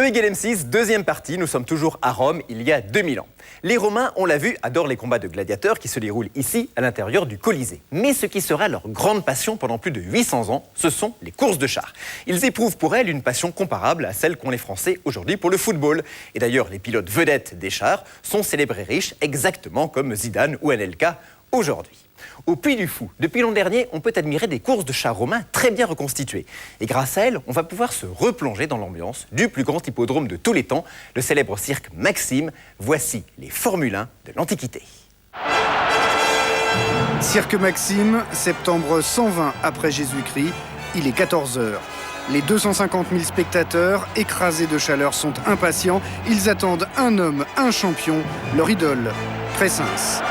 Egal M6, deuxième partie, nous sommes toujours à Rome, il y a 2000 ans. Les Romains, on l'a vu, adorent les combats de gladiateurs qui se déroulent ici, à l'intérieur du Colisée. Mais ce qui sera leur grande passion pendant plus de 800 ans, ce sont les courses de chars. Ils éprouvent pour elles une passion comparable à celle qu'ont les Français aujourd'hui pour le football. Et d'ailleurs, les pilotes vedettes des chars sont célébrés riches, exactement comme Zidane ou Anelka aujourd'hui. Au Puy du Fou, depuis l'an dernier, on peut admirer des courses de chars romains très bien reconstituées. Et grâce à elles, on va pouvoir se replonger dans l'ambiance du plus grand hippodrome de tous les temps, le célèbre cirque Maxime. Voici les Formule 1 de l'Antiquité. Cirque Maxime, septembre 120 après Jésus-Christ, il est 14 h. Les 250 000 spectateurs, écrasés de chaleur, sont impatients. Ils attendent un homme, un champion, leur idole, Crescens.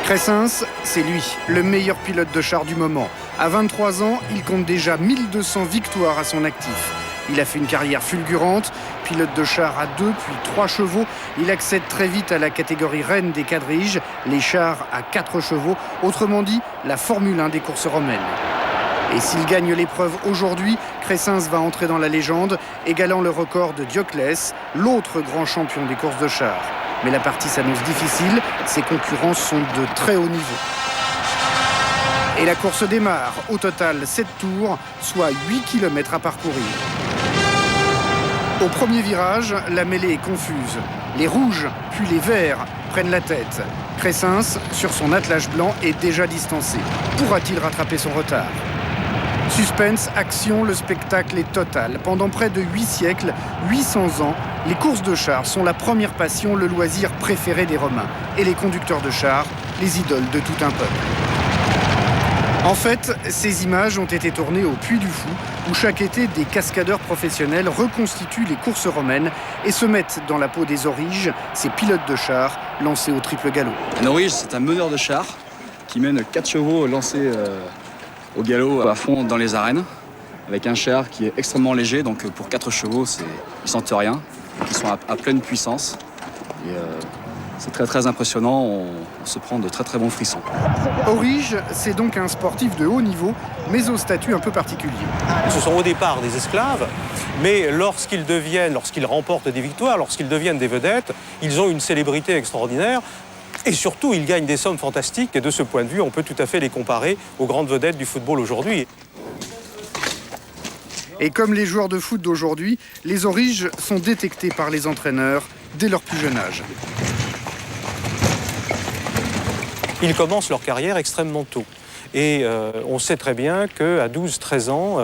Crescens, c'est lui, le meilleur pilote de char du moment. À 23 ans, il compte déjà 1200 victoires à son actif. Il a fait une carrière fulgurante, pilote de char à 2 puis 3 chevaux. Il accède très vite à la catégorie reine des quadriges, les chars à 4 chevaux, autrement dit la Formule 1 des courses romaines. Et s'il gagne l'épreuve aujourd'hui, Crescens va entrer dans la légende, égalant le record de Dioclès, l'autre grand champion des courses de chars. Mais la partie s'annonce difficile, ses concurrents sont de très haut niveau. Et la course démarre, au total 7 tours, soit 8 km à parcourir. Au premier virage, la mêlée est confuse. Les rouges, puis les verts prennent la tête. Crescens, sur son attelage blanc, est déjà distancé. Pourra-t-il rattraper son retard ? Suspense, action, le spectacle est total. Pendant près de 8 siècles, 800 ans, les courses de chars sont la première passion, le loisir préféré des Romains. Et les conducteurs de chars, les idoles de tout un peuple. En fait, ces images ont été tournées au Puy du Fou, où chaque été, des cascadeurs professionnels reconstituent les courses romaines et se mettent dans la peau des auriges, ces pilotes de chars lancés au triple galop. Un aurige, c'est un meneur de chars qui mène 4 chevaux lancés au galop à fond dans les arènes, avec un char qui est extrêmement léger, donc pour 4 chevaux, ils sentent rien, ils sont à pleine puissance. Et, c'est très très impressionnant, on se prend de très très bons frissons. Aurige, c'est donc un sportif de haut niveau, mais au statut un peu particulier. Ce sont au départ des esclaves, mais lorsqu'ils remportent des victoires, lorsqu'ils deviennent des vedettes, ils ont une célébrité extraordinaire. Et surtout, ils gagnent des sommes fantastiques. Et de ce point de vue, on peut tout à fait les comparer aux grandes vedettes du football aujourd'hui. Et comme les joueurs de foot d'aujourd'hui, les auriges sont détectés par les entraîneurs dès leur plus jeune âge. Ils commencent leur carrière extrêmement tôt. Et on sait très bien qu'à 12-13 ans,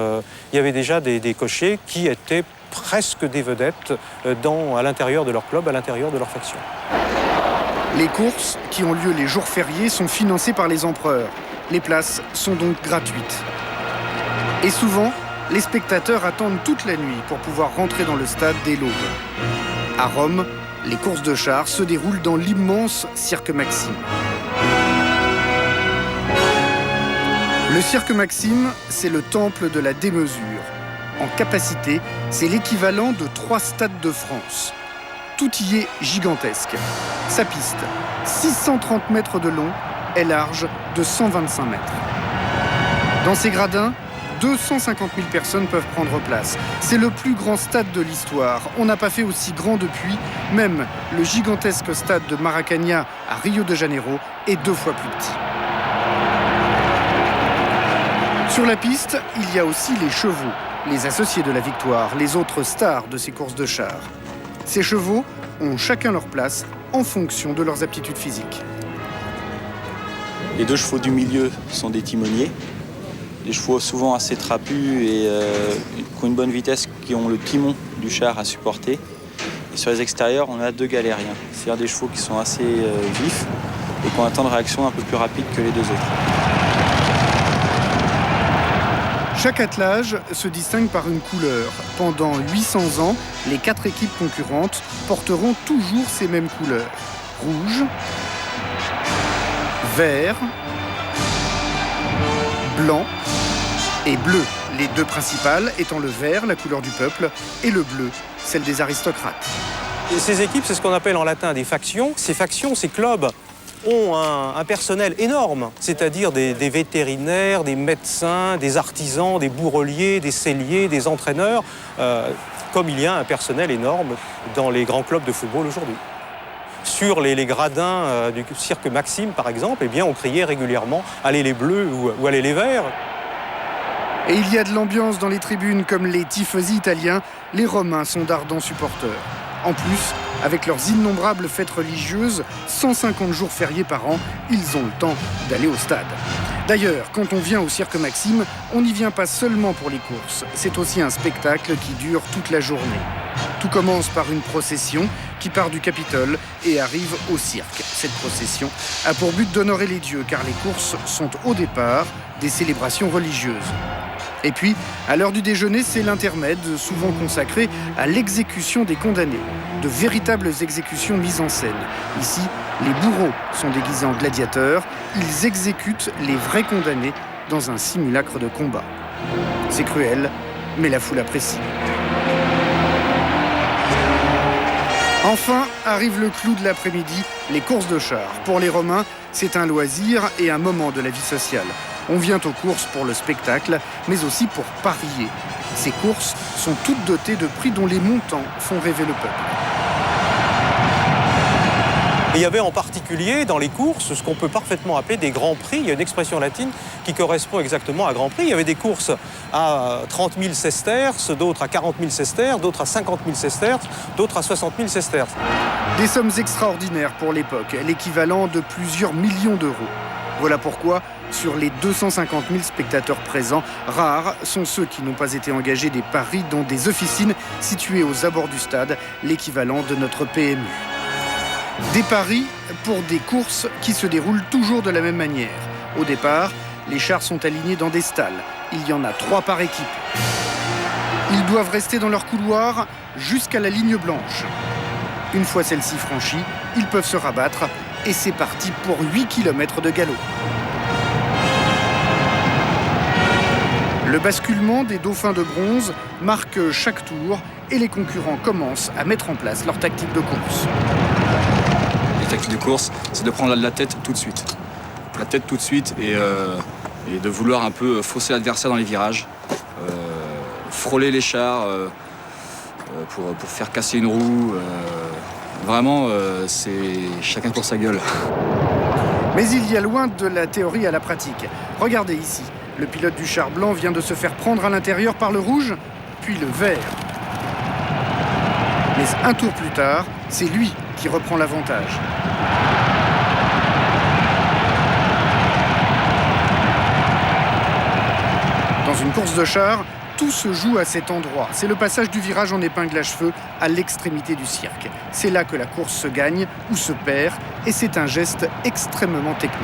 il y avait déjà des cochers qui étaient presque des vedettes à l'intérieur de leur club, à l'intérieur de leur faction. Les courses, qui ont lieu les jours fériés, sont financées par les empereurs. Les places sont donc gratuites. Et souvent, les spectateurs attendent toute la nuit pour pouvoir rentrer dans le stade dès l'aube. À Rome, les courses de chars se déroulent dans l'immense Cirque Maxime. Le Cirque Maxime, c'est le temple de la démesure. En capacité, c'est l'équivalent de 3 stades de France. Tout y est gigantesque. Sa piste, 630 mètres de long, est large de 125 mètres. Dans ses gradins, 250 000 personnes peuvent prendre place. C'est le plus grand stade de l'histoire. On n'a pas fait aussi grand depuis. Même le gigantesque stade de Maracanã à Rio de Janeiro est 2 fois plus petit. Sur la piste, il y a aussi les chevaux, les associés de la victoire, les autres stars de ces courses de chars. Ces chevaux ont chacun leur place en fonction de leurs aptitudes physiques. Les 2 chevaux du milieu sont des timoniers, des chevaux souvent assez trapus et qui ont une bonne vitesse, qui ont le timon du char à supporter. Et sur les extérieurs, on a 2 galériens, c'est-à-dire des chevaux qui sont assez vifs et qui ont un temps de réaction un peu plus rapide que les 2 autres. Chaque attelage se distingue par une couleur. Pendant 800 ans, les 4 équipes concurrentes porteront toujours ces mêmes couleurs. Rouge, vert, blanc et bleu. Les 2 principales étant le vert, la couleur du peuple, et le bleu, celle des aristocrates. Et ces équipes, c'est ce qu'on appelle en latin des factions. Ces factions, ces clubs, ont un personnel énorme, c'est-à-dire des vétérinaires, des médecins, des artisans, des bourreliers, des selliers, des entraîneurs, comme il y a un personnel énorme dans les grands clubs de football aujourd'hui. Sur les gradins du cirque Maxime, par exemple, eh bien, on criait régulièrement « Allez les bleus » ou « Allez les verts ». Et il y a de l'ambiance dans les tribunes comme les tifosi italiens, les Romains sont d'ardents supporters. En plus, avec leurs innombrables fêtes religieuses, 150 jours fériés par an, ils ont le temps d'aller au stade. D'ailleurs, quand on vient au cirque Maxime, on n'y vient pas seulement pour les courses, c'est aussi un spectacle qui dure toute la journée. Tout commence par une procession qui part du Capitole et arrive au cirque. Cette procession a pour but d'honorer les dieux car les courses sont au départ des célébrations religieuses. Et puis, à l'heure du déjeuner, c'est l'intermède, souvent consacré à l'exécution des condamnés. De véritables exécutions mises en scène. Ici, les bourreaux sont déguisés en gladiateurs. Ils exécutent les vrais condamnés dans un simulacre de combat. C'est cruel, mais la foule apprécie. Enfin, arrive le clou de l'après-midi, les courses de chars. Pour les Romains, c'est un loisir et un moment de la vie sociale. On vient aux courses pour le spectacle, mais aussi pour parier. Ces courses sont toutes dotées de prix dont les montants font rêver le peuple. Et il y avait en particulier dans les courses ce qu'on peut parfaitement appeler des grands prix. Il y a une expression latine qui correspond exactement à grand prix. Il y avait des courses à 30 000 sesterces, d'autres à 40 000 sesterces, d'autres à 50 000 sesterces, d'autres à 60 000 sesterces. Des sommes extraordinaires pour l'époque, l'équivalent de plusieurs millions d'euros. Voilà pourquoi, sur les 250 000 spectateurs présents, rares sont ceux qui n'ont pas été engagés des paris dans des officines situées aux abords du stade, l'équivalent de notre PMU. Des paris pour des courses qui se déroulent toujours de la même manière. Au départ, les chars sont alignés dans des stalles. Il y en a 3 par équipe. Ils doivent rester dans leur couloir jusqu'à la ligne blanche. Une fois celle-ci franchie, ils peuvent se rabattre et c'est parti pour 8 km de galop. Le basculement des dauphins de bronze marque chaque tour et les concurrents commencent à mettre en place leur tactique de course. La tactique de course, c'est de prendre la tête tout de suite. La tête tout de suite et de vouloir un peu fausser l'adversaire dans les virages, frôler les chars pour faire casser une roue. Vraiment, c'est chacun pour sa gueule. Mais il y a loin de la théorie à la pratique. Regardez ici, le pilote du char blanc vient de se faire prendre à l'intérieur par le rouge, puis le vert. Mais un tour plus tard, c'est lui qui reprend l'avantage. Dans une course de char, tout se joue à cet endroit. C'est le passage du virage en épingle à cheveux à l'extrémité du cirque. C'est là que la course se gagne ou se perd, et c'est un geste extrêmement technique.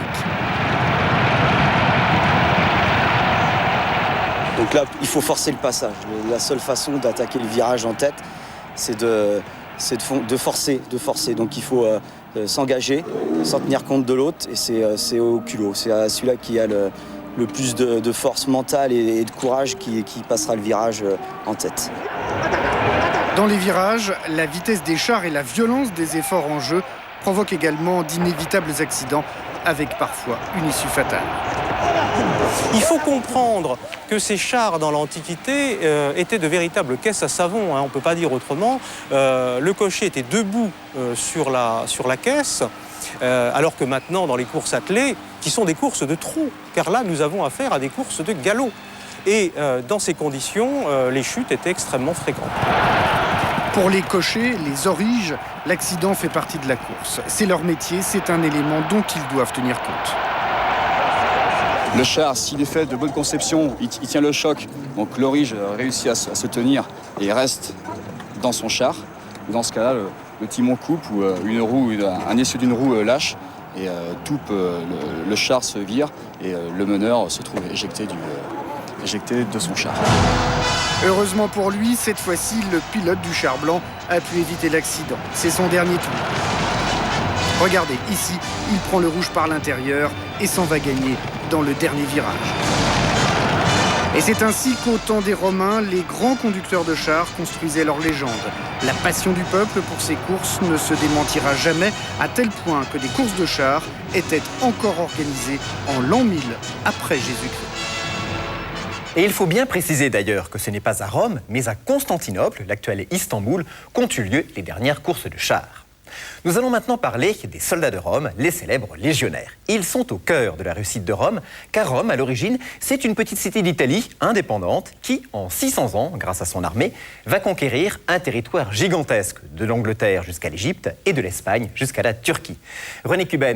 Donc là, il faut forcer le passage. La seule façon d'attaquer le virage en tête, c'est de forcer. Donc il faut s'engager, sans tenir compte de l'autre, et c'est au culot. C'est celui-là qui a le plus de force mentale et de courage qui passera le virage en tête. Dans les virages, la vitesse des chars et la violence des efforts en jeu provoquent également d'inévitables accidents, avec parfois une issue fatale. Il faut comprendre que ces chars dans l'Antiquité étaient de véritables caisses à savon, on ne peut pas dire autrement. Le cocher était debout sur la caisse, alors que maintenant dans les courses attelées, qui sont des courses de trot, car là nous avons affaire à des courses de galop. Et dans ces conditions, les chutes étaient extrêmement fréquentes. Pour les cochers, les origes, l'accident fait partie de la course. C'est leur métier, c'est un élément dont ils doivent tenir compte. Le char, s'il est fait de bonne conception, il tient le choc. Donc l'orige réussit à se tenir et reste dans son char. Dans ce cas-là, le timon coupe ou un essieu d'une roue lâche et le char se vire et le meneur se trouve éjecté de son char. Heureusement pour lui, cette fois-ci, le pilote du char blanc a pu éviter l'accident. C'est son dernier tour. Regardez, ici, il prend le rouge par l'intérieur et s'en va gagner dans le dernier virage. Et c'est ainsi qu'au temps des Romains, les grands conducteurs de chars construisaient leur légende. La passion du peuple pour ces courses ne se démentira jamais, à tel point que des courses de chars étaient encore organisées en l'an 1000 après Jésus-Christ. Et il faut bien préciser d'ailleurs que ce n'est pas à Rome, mais à Constantinople, l'actuel Istanbul, qu'ont eu lieu les dernières courses de chars. Nous allons maintenant parler des soldats de Rome, les célèbres légionnaires. Ils sont au cœur de la réussite de Rome, car Rome, à l'origine, c'est une petite cité d'Italie indépendante qui, en 600 ans, grâce à son armée, va conquérir un territoire gigantesque, de l'Angleterre jusqu'à l'Égypte et de l'Espagne jusqu'à la Turquie. René Cuben